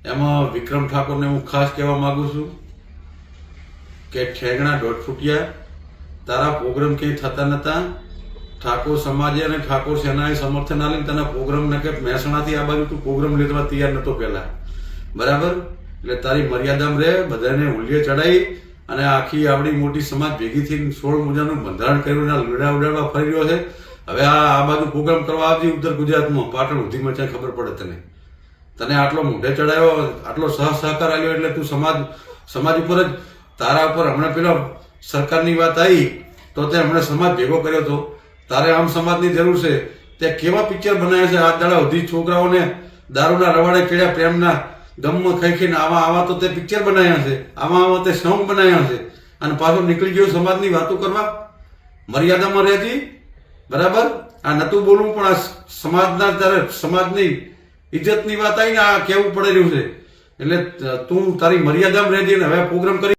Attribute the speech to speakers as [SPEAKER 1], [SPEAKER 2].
[SPEAKER 1] એમાં વિક્રમ ઠાકોરને હું ખાસ કહેવા માંગુ છું કે ઠેગણા દોઢ ફૂટિયા, તારા પ્રોગ્રામ ક્યાંય થતા નતા. ઠાકોર સમાજે અને ઠાકોર સેનાએ સમર્થન આલીને તને પ્રોગ્રામ ને કે મહેસાણાથી આ બાજુ તું પ્રોગ્રામ લેવા તૈયાર નતો પહેલા, બરાબર? એટલે તારી મર્યાદામાં રહે. બધાને હુલિયે ચડાઈ અને આખી આવડી મોટી સમાજ ભેગી થઈને 16 મુજાનું બંધારણ કર્યું, લડા ઉડાડવા ફરી રહ્યો છે. હવે આ બાજુ પ્રોગ્રામ કરવા આવતી ઉત્તર ગુજરાતમાં પાટણ સુધીમાં ક્યાં ખબર પડે તને આટલો મોઢે ચડાયો, આટલો સહકાર આવ્યો, એટલે તું સમાજ ઉપર જ તારા ઉપર હમણાં પેલો સરકારની વાત આવી તો તે હમણાં સમાજ ભેગો કર્યો હતો. તારે આમ સમાજની જરૂર છે. તે કેવા પિક્ચર બનાવ્યા છે આજ દાડા સુધી, છોકરાઓને દારૂના રવાડે ચડ્યા, પ્રેમના ગમમાં ખાઈ ખાઈને આવા તો તે પિક્ચર બનાવ્યા છે, આવા તે સોંગ બનાવ્યા છે, અને પાછો નીકળી ગયો સમાજની વાતો કરવા. મર્યાદામાં રહેતી, બરાબર? આ નતું બોલવું પણ આ સમાજના તારે સમાજની ઇજ્જતની વાત આવી ને આ કેવું પડે રહ્યું છે. એટલે તું તારી મર્યાદામાં રહેજે ને હવે પ્રોગ્રામ કરી